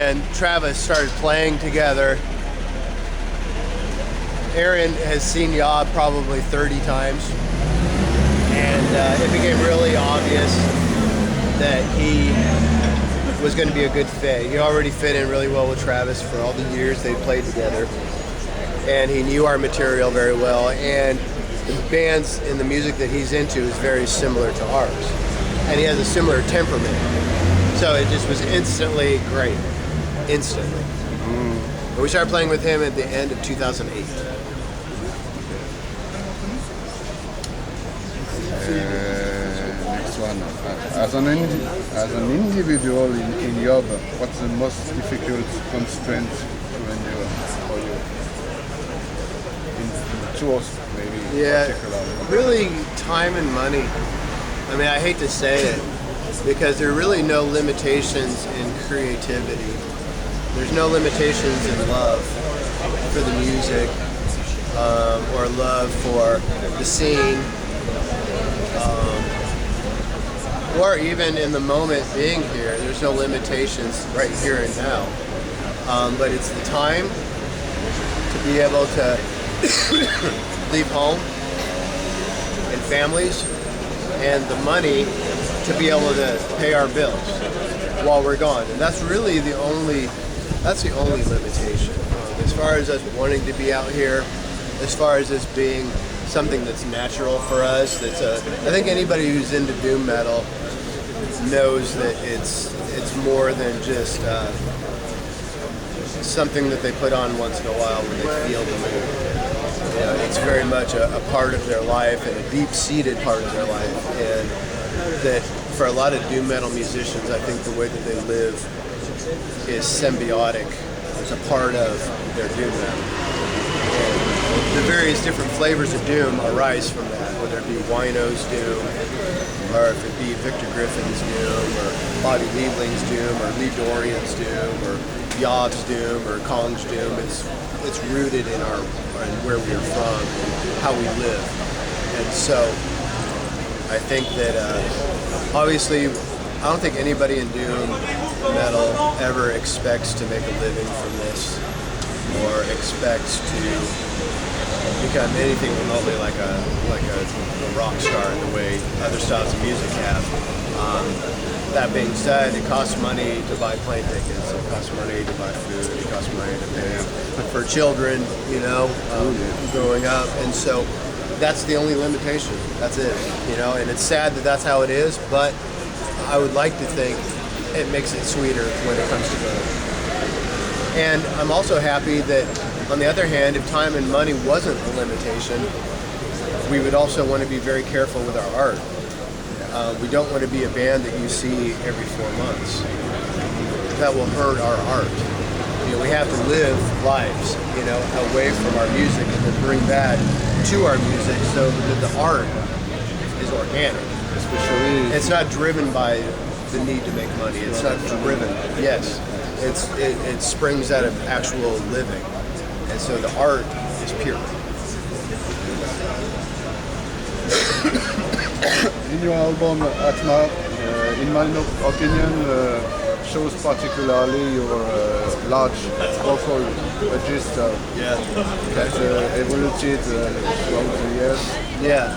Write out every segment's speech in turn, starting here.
and Travis started playing together. Aaron has seen YOB probably 30 times, and it became really obvious that he was going to be a good fit. He already fit in really well with Travis for all the years they played together, and he knew our material very well, and the bands and the music that he's into is very similar to ours, and he has a similar temperament, so it just was instantly great. Instantly. We started playing with him at the end of 2008. Next one. As an individual in YOB, what's the most difficult constraint to endure for you? In tours, maybe. Yeah, really time and money. I mean, I hate to say it, because there are really no limitations in creativity. There's no limitations in love for the music or love for the scene, or even in the moment being here. There's no limitations right here and now. But it's the time to be able to leave home and families, and the money to be able to pay our bills while we're gone. And that's really the only limitation. As far as us wanting to be out here, as far as this being something that's natural for us, I think anybody who's into doom metal knows that it's more than just something that they put on once in a while when they feel the mood. You know, it's very much a part of their life, and a deep-seated part of their life, and that for a lot of doom metal musicians, I think the way that they live is symbiotic. It's a part of their doom metal. And the various different flavors of doom arise from that, whether it be Wino's doom, or if it be Victor Griffin's doom, or Bobby Liebling's doom, or Lee Dorian's doom, or YOB's doom, or Kong's doom. It's rooted in where we are from, and how we live. And so I think that obviously, I don't think anybody in doom metal ever expects to make a living from this, or expects to become anything remotely like a rock star in the way other styles of music have. That being said, it costs money to buy plane tickets, it costs money to buy food, it costs money to pay for children, growing up, and so that's the only limitation. That's it, and it's sad that that's how it is, but I would like to think it makes it sweeter when it comes to going. And I'm also happy that, on the other hand, if time and money wasn't a limitation, we would also want to be very careful with our art. We don't want to be a band that you see every 4 months. That will hurt our art. We have to live lives, away from our music, and then bring that to our music so that the art is organic. Especially, it's not driven by the need to make money. It's not driven. Yes, it springs out of actual living, and so the art is pure. In your album Atma, in my opinion, shows particularly your large vocal register that evolved throughout the years. Yeah.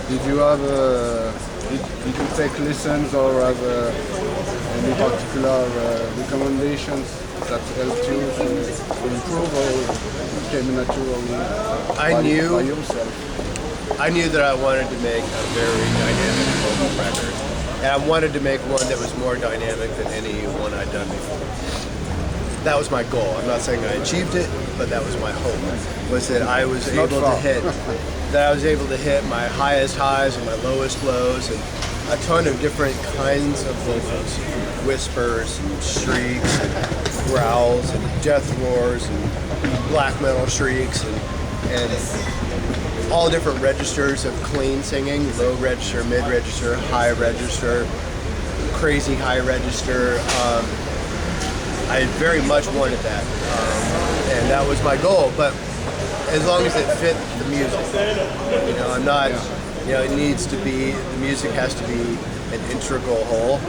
Did you have did you take lessons or have any particular recommendations that helped you to improve, or came naturally by yourself? I knew that I wanted to make a very dynamic vocal record, and I wanted to make one that was more dynamic than any one I'd done before. That was my goal. I'm not saying I achieved it, but that was my hope, was that I was able to hit my highest highs and my lowest lows, and a ton of different kinds of vocals, whispers and shrieks and growls and death roars and black metal shrieks and all different registers of clean singing, low register, mid register, high register, crazy high register. I very much wanted that, and that was my goal, but as long as it fit the music. I'm not, it needs to be, the music has to be an integral whole,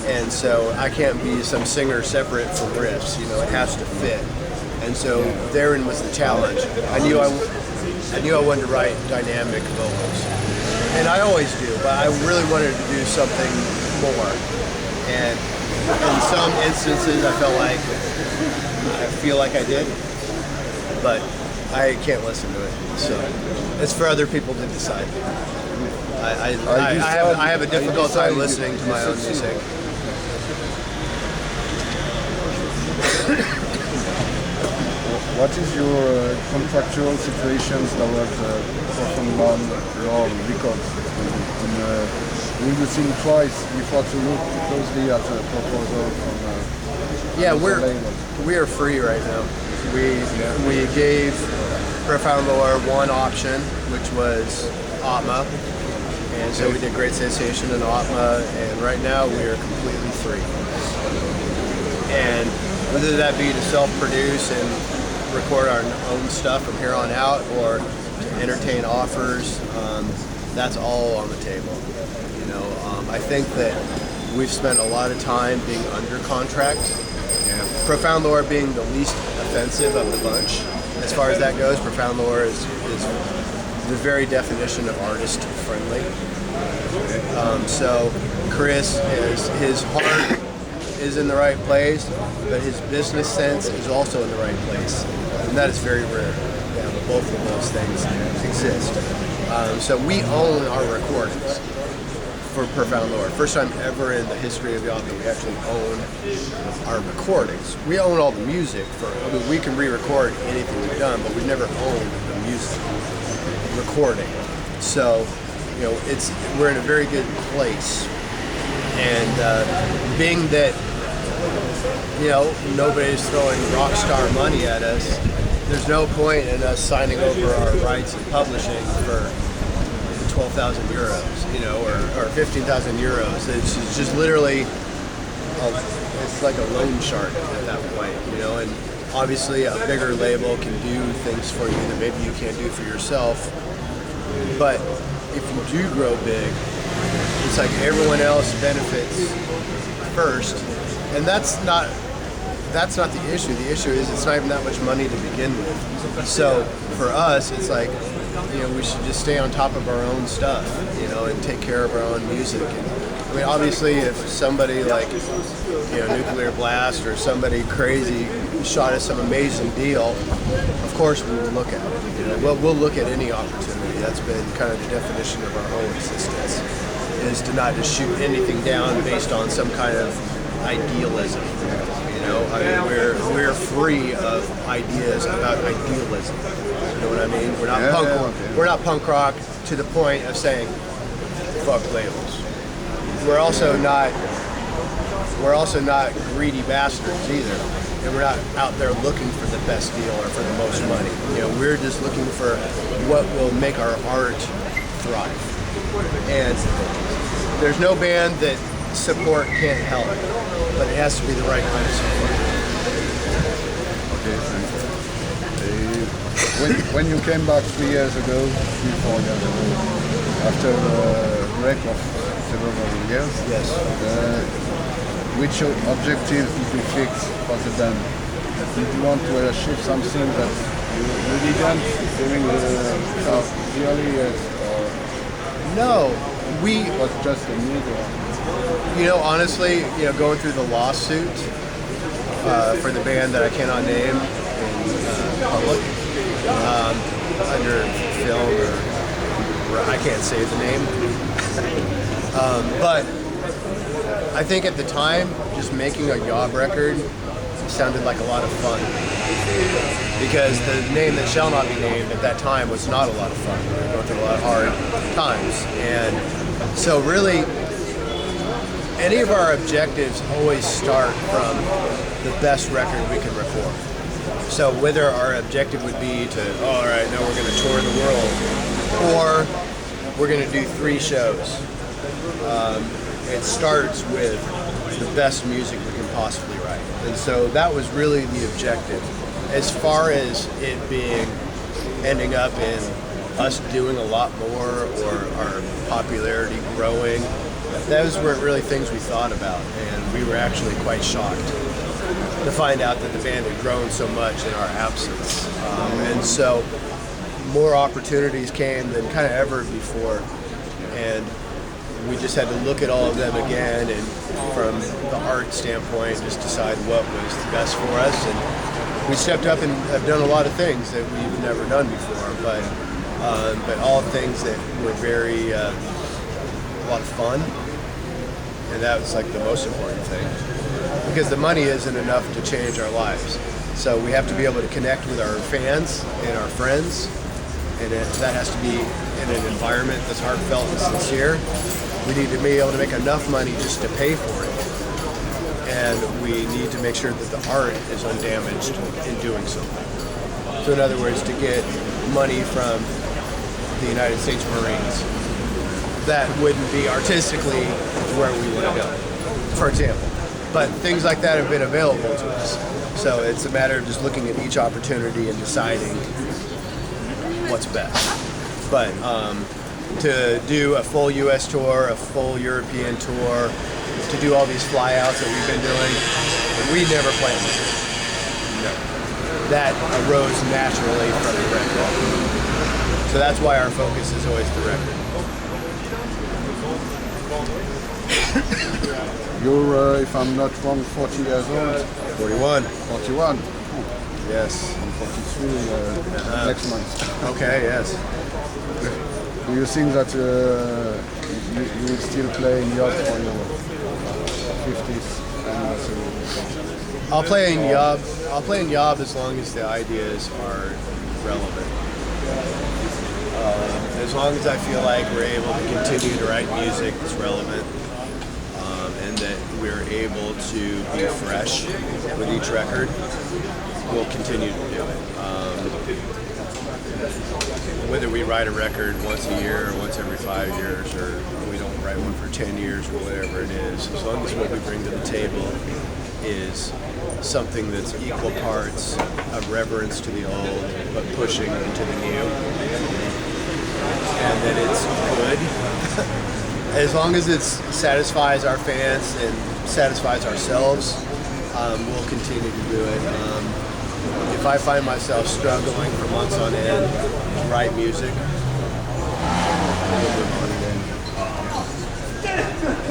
And so I can't be some singer separate from riffs. You know, it has to fit. And so therein was the challenge. I knew I wanted to write dynamic vocals, and I always do. But I really wanted to do something more. And in some instances, I feel like I did, but I can't listen to it. So it's for other people to decide. I have a difficult time listening to my own music. What is your contractual situations that was performed on your records? Will you sing twice before to look closely at a proposal from Yeah, label? we are free right now. We gave Profound Lore one option, which was Atma, and so we did Great Sensation and Atma, and right now we are completely free. And whether that be to self-produce and record our own stuff from here on out, or to entertain offers, that's all on the table. You know, I think that we've spent a lot of time being under contract. Profound Lore being the least offensive of the bunch. As far as that goes, Profound Lore is the very definition of artist friendly. So Chris his heart is in the right place, but his business sense is also in the right place. And that is very rare. Yeah, but both of those things exist. So we own our recordings for Profound Lore. First time ever in the history of YOB that we actually own our recordings. We own all the music. We can re-record anything we've done, but we've never owned the music recording. So, you know, we're in a very good place. And being that, you know, nobody's throwing rock star money at us, there's no point in us signing over our rights and publishing for 12,000 euros, you know, or 15,000 euros. It's just literally, it's like a loan shark at that point, you know, and obviously a bigger label can do things for you that maybe you can't do for yourself. But if you do grow big, it's like everyone else benefits first, and that's not the issue. The issue is it's not even that much money to begin with. So for us, it's like, you know, we should just stay on top of our own stuff, you know, and take care of our own music. And, I mean, obviously, if somebody like, you know, Nuclear Blast or somebody crazy shot us some amazing deal, of course we will look at it. You know, we'll look at any opportunity. That's been kind of the definition of our whole existence, is to not just shoot anything down based on some kind of idealism. You know, I mean, we're free of ideas about idealism. You know what I mean? We're not We're not punk rock to the point of saying fuck labels. We're also not greedy bastards either, and we're not out there looking for the best deal or for the most money. You know, we're just looking for what will make our art thrive. And there's no band that support can't help, but it has to be the right kind of support. Okay, thanks. When you came back 3 years ago, 3-4 years ago, after a break of several years, yes. Which objective did you fix for the band? Did you want to achieve something that you didn't during the early years? Or no, it was just a need? You know, honestly, you know, going through the lawsuit for the band that I cannot name in public, under film, or I can't say the name. But I think at the time, just making a YOB record sounded like a lot of fun, because the name that shall not be named at that time was not a lot of fun. We were going through a lot of hard times, and so really, any of our objectives always start from the best record we can record. So whether our objective would be to, all right, now we're going to tour the world, or we're going to do 3 shows. It starts with the best music we can possibly write. And so that was really the objective. As far as it ending up in us doing a lot more, or our popularity growing, those weren't really things we thought about, and we were actually quite shocked to find out that the band had grown so much in our absence. And so more opportunities came than kind of ever before, and we just had to look at all of them again, and from the art standpoint, just decide what was the best for us. And we stepped up and have done a lot of things that we've never done before, but all things that were very a lot of fun, and that was like the most important thing, because the money isn't enough to change our lives. So we have to be able to connect with our fans and our friends, and that has to be in an environment that's heartfelt and sincere. We need to be able to make enough money just to pay for it, and we need to make sure that the art is undamaged in doing so. So in other words, to get money from the United States Marines, that wouldn't be artistically where we want to go, for example. But things like that have been available to us. So it's a matter of just looking at each opportunity and deciding what's best. But to do a full U.S. tour, a full European tour, to do all these flyouts that we've been doing, we never planned it. No. That arose naturally from the record. So that's why our focus is always the record. You're, if I'm not wrong, 40 years old. 41. 41. Yes. I'm 43 next month. Okay, yes. Do you think that you will still play in YOB for your 50th anniversary? I'll play in YOB. I'll play in YOB as long as the ideas are relevant. As long as I feel like we're able to continue to write music that's relevant, and that we're able to be fresh with each record, we'll continue to do it. Whether we write a record once a year or once every 5 years, or we don't write one for 10 years or whatever it is, as long as what we bring to the table is something that's equal parts of reverence to the old but pushing into the new, and that it's good. As long as it satisfies our fans and satisfies ourselves, we'll continue to do it. If I find myself struggling for months on end to write music,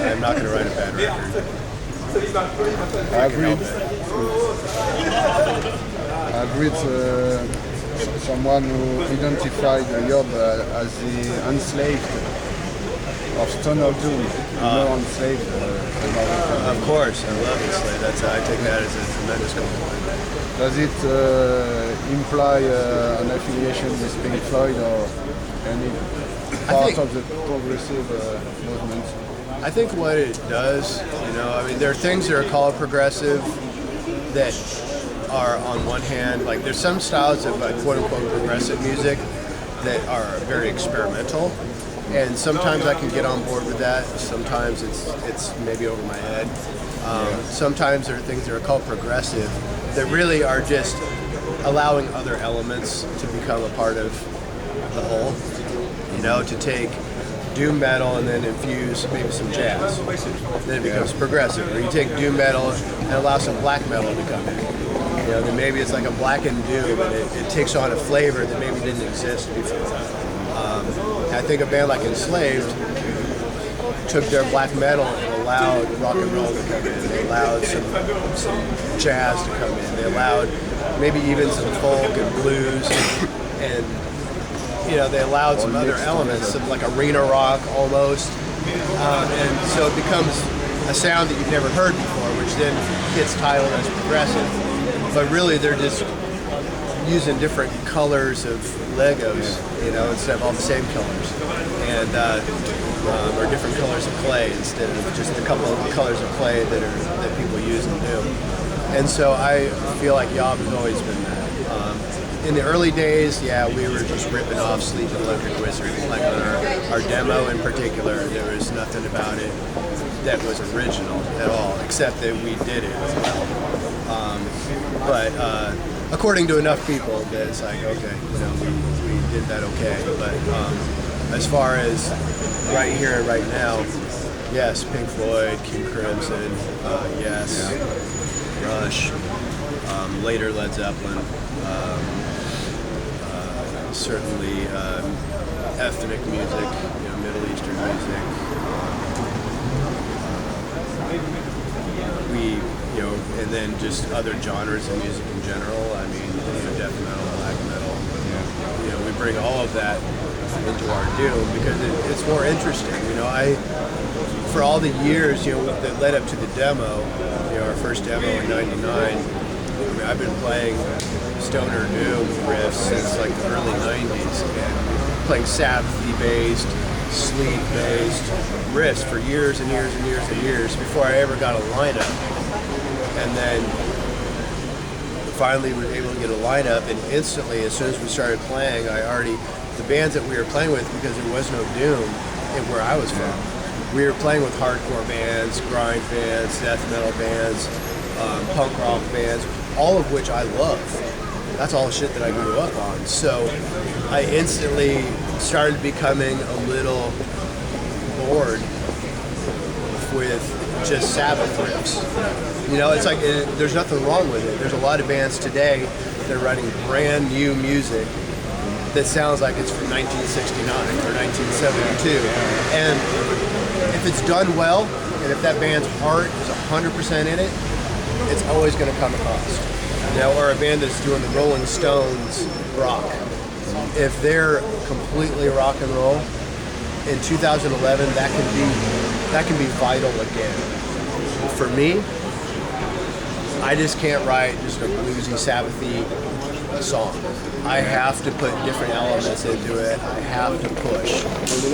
I'm not going to write a bad record. I agreed someone who identified YOB as the enslaved of Stoner Doom. Enslaved. Of course, I love Enslaved. I take that as a tremendous compliment. Does it imply an affiliation with Pink Floyd or any part of the progressive movement? I think what it does, there are things that are called progressive that are, on one hand, like there's some styles of quote-unquote progressive music that are very experimental, and sometimes I can get on board with that. Sometimes it's maybe over my head. Sometimes there are things that are called progressive that really are just allowing other elements to become a part of the whole. To take doom metal and then infuse maybe some jazz. Then it becomes progressive. Or you take doom metal and allow some black metal to come in. Then maybe it's like a blackened doom, and it takes on a flavor that maybe didn't exist before. I think a band like Enslaved took their black metal and allowed rock and roll to come in. They allowed some jazz to come in. They allowed maybe even some folk and blues, and they allowed some other elements, some like arena rock almost, and so it becomes a sound that you've never heard before, which then gets titled as progressive. But really, they're just using different colors of Legos, instead of all the same colors, and or different colors of clay instead of just a couple of colors of clay that people use and do. And so I feel like YOB has always been that. In the early days, we were just ripping off Sleep and Electric Wizard. Like on our demo in particular, there was nothing about it that was original at all, except that we did it well. But according to enough people, that it's like, okay, we did that okay. But as far as right here and right now, Yes, Pink Floyd, King Crimson, yes, Rush, later Led Zeppelin, certainly ethnic music, Middle Eastern music. And then just other genres of music in general. I mean, death metal, black metal. We bring all of that into our doom because it's more interesting. For all the years, that led up to the demo, our first demo in '99. I've been playing stoner doom riffs since like the early '90s, and playing Sabbath-based, sleep-based riffs for years and years and years and years before I ever got a lineup. And then finally was able to get a lineup, and instantly, as soon as we started playing, the bands that we were playing with, because there was no doom in where I was from, we were playing with hardcore bands, grind bands, death metal bands, punk rock bands, all of which I love. That's all the shit that I grew up on. So I instantly started becoming a little bored with just Sabbath riffs. It's like there's nothing wrong with it. There's a lot of bands today that are writing brand new music that sounds like it's from 1969 or 1972. And if it's done well, and if that band's heart is 100% in it, it's always going to come at cost. Or a band that's doing the Rolling Stones rock. If they're completely rock and roll, in 2011, that can be vital again. For me, I just can't write just a bluesy, Sabbathy song. I have to put different elements into it. I have to push.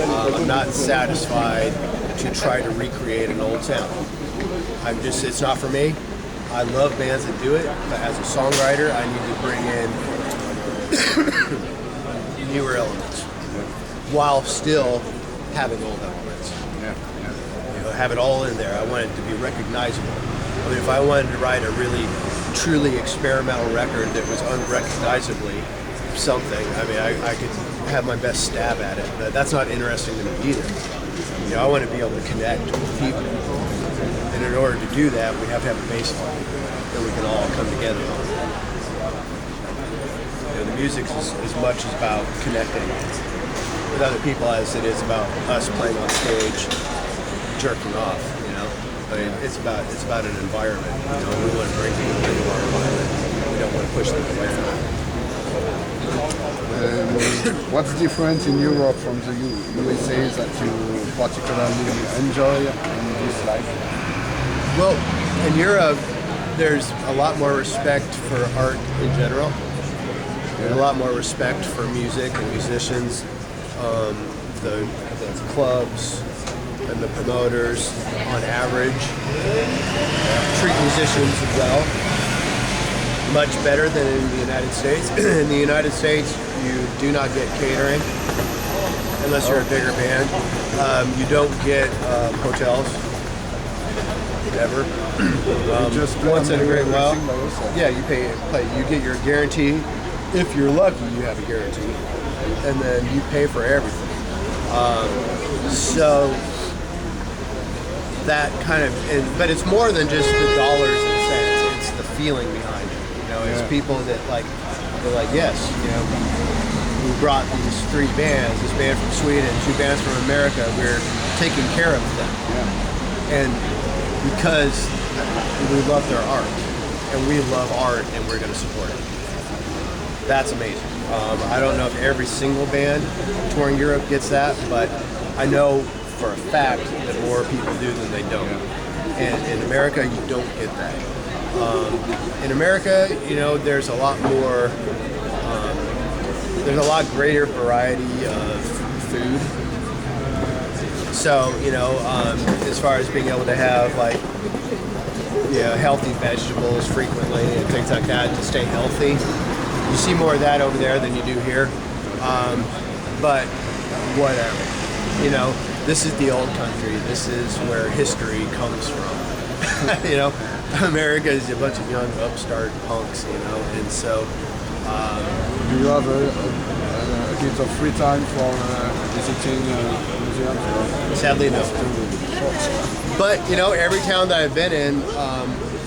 I'm not satisfied to try to recreate an old sound. It's not for me. I love bands that do it, but as a songwriter, I need to bring in newer elements while still having old elements. Have it all in there. I want it to be recognizable. I mean, if I wanted to write a really, truly experimental record that was unrecognizably something, I mean, I could have my best stab at it, but that's not interesting to me either. I want to be able to connect with people. And in order to do that, we have to have a baseline that we can all come together on. The music is as much about connecting with other people as it is about us playing on stage, jerking off. I mean, it's about an environment. We want to bring people into our environment. We don't want to push them away from it. What's different in Europe from the USA that you particularly enjoy and dislike? Well, in Europe, there's a lot more respect for art in general. There's a lot more respect for music and musicians. The clubs and the promoters, on average, treat musicians well, much better than in the United States. In the United States, you do not get catering unless you're a bigger band. You don't get hotels, ever. Just once in a great while. Yeah, you pay. You get your guarantee. If you're lucky, you have a guarantee, and then you pay for everything. So that kind of, but it's more than just the dollars and cents. It's the feeling behind it. It's people that they're like, yes, we brought these 3 bands, this band from Sweden, 2 bands from America. We're taking care of them, and because we love their art, and we love art, and we're going to support it. That's amazing. I don't know if every single band touring Europe gets that, but I know for a fact that more people do than they don't. And in America, you don't get that. In America, there's a lot more, there's a lot greater variety of food. So, as far as being able to have healthy vegetables frequently and things like that to stay healthy, you see more of that over there than you do here. But whatever, this is the old country. This is where history comes from. America is a bunch of young upstart punks, and so. Do you have a bit of free time for visiting museums? Sadly, no. But you know, every town that I've been in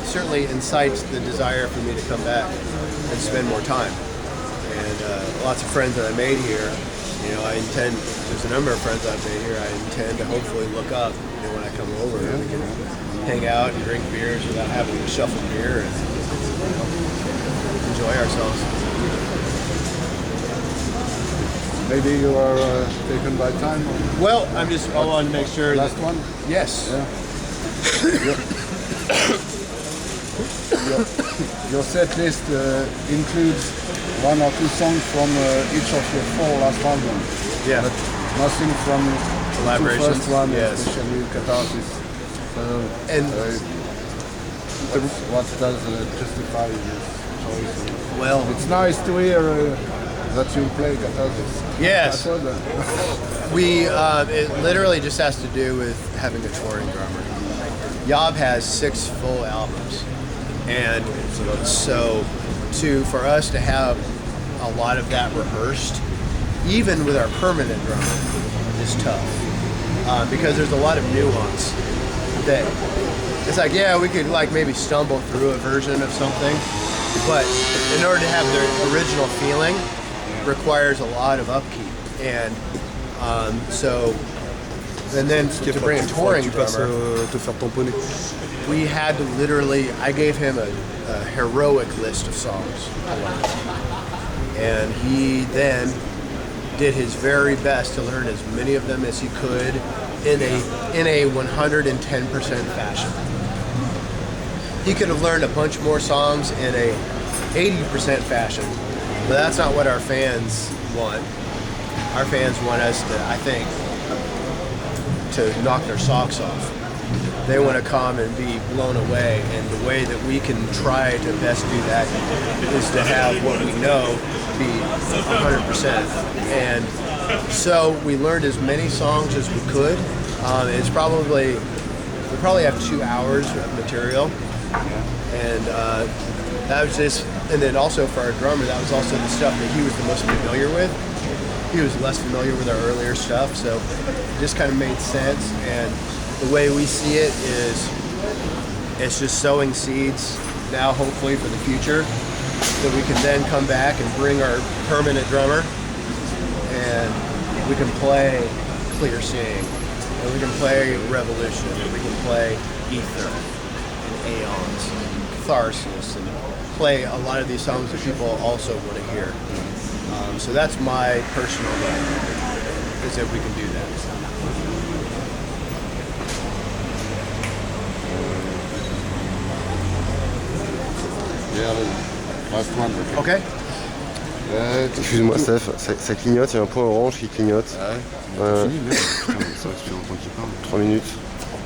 certainly incites the desire for me to come back and spend more time. And lots of friends that I made here, you know, I intend. There's a number of friends I've made here. I intend to hopefully look up, you know, when I come over, and we can hang out and drink beers without having to shuffle beer and enjoy ourselves. Maybe you are taken by time? Well, I want to make sure. Last one? Yes. Yeah. Your set list includes 1 or 2 songs from each of your 4 last albums. Yeah. But nothing from the 2 first one, yes. especially Catharsis. So, And what does justify this choice? well, It's nice to hear that you play Catharsis. yes. I thought that. It literally just has to do with having a touring drummer. YOB has 6 full albums, and so for us to have a lot of that rehearsed, even with our permanent drummer, is tough because there's a lot of nuance that it's like, yeah, we could like maybe stumble through a version of something, but in order to have the original feeling requires a lot of upkeep, and and then to bring a touring drummer, te faire tamponner. we had to literally, I gave him a heroic list of songs, and he then did his very best to learn as many of them as he could in a 110% fashion. He could have learned a bunch more songs in a 80% fashion, but that's not what our fans want. Our fans want us to, I think, to knock their socks off. They want to come and be blown away, and the way that we can try to best do that is to have what we know be 100%. And so we learned as many songs as we could. We probably have 2 hours of material, and that was just, and then also for our drummer, that was also the stuff that he was the most familiar with. He was less familiar with our earlier stuff, so it just kind of made sense. And the way we see it is, it's just sowing seeds now, hopefully for the future, that we can then come back and bring our permanent drummer, and we can play Clear Seeing, and we can play Revolution, and we can play Ether, and Aeons, and Catharsis, and play a lot of these songs that people also want to hear. So that's my personal goal, is that we can do that. Yeah, last one. Okay. Excuse-moi, Steph, ça clignote, il y a un point orange qui clignote. Ouais. Ouais. Fini, mais putain, ça fait longtemps qu'il parle. 3 minutes.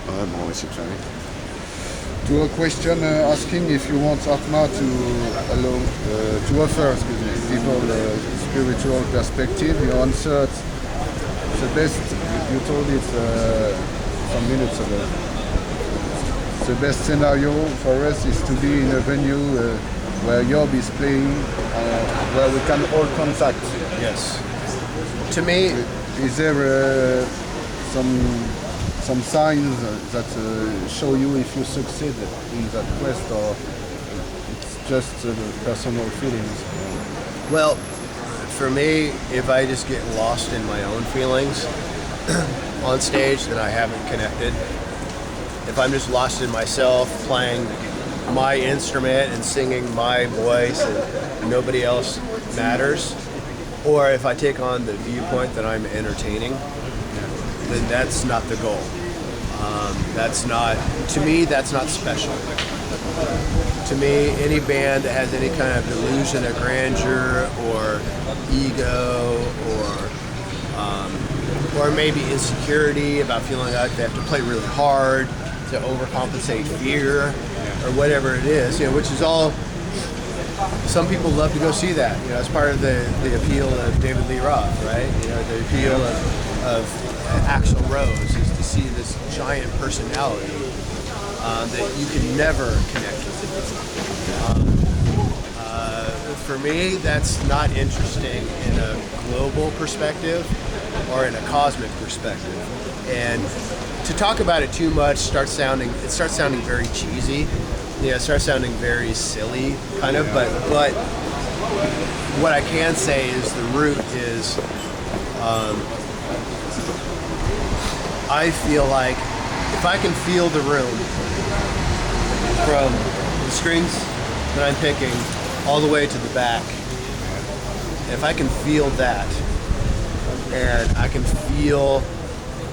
Ouais, bon, on va essayer de faire. To a question asking if you want Atma to allow to offer, people spiritual perspective, you answered the best. You told it some minutes ago. The best scenario for us is to be in a venue where YOB is playing, where we can all contact. Yes. To me, Is there some signs that show you if you succeed in that quest, or it's just personal feelings? well, for me, if I just get lost in my own feelings on stage, then I haven't connected. If I'm just lost in myself, playing my instrument and singing my voice and nobody else matters, or if I take on the viewpoint that I'm entertaining, then that's not the goal. That's not, to me, that's not special. To me, any band that has any kind of delusion of grandeur or ego or maybe insecurity about feeling like they have to play really hard to overcompensate fear or whatever it is, you know, which is all, some people love to go see that, you know, as part of the appeal of David Lee Roth, right? You know, the appeal of Axl Rose is to see this giant personality that you can never connect with. for me, that's not interesting in a global perspective or in a cosmic perspective. And to talk about it too much starts sounding very cheesy. It starts sounding very silly, kind of. But what I can say is the root is, I feel like if I can feel the room from the strings that I'm picking all the way to the back, if I can feel that, and I can feel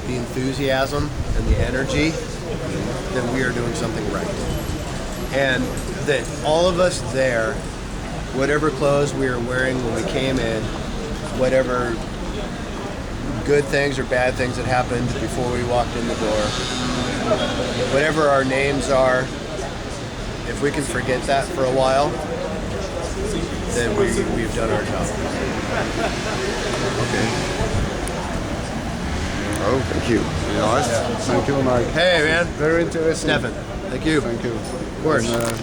the enthusiasm and the energy, then we are doing something right. And that all of us there, whatever clothes we were wearing when we came in, whatever good things or bad things that happened before we walked in the door, whatever our names are, if we can forget that for a while, then we've done our job. Okay. Oh, thank you. Thank you, Mike. Hey, man. Very interesting. Stefan, thank you. Thank you. Of course. And,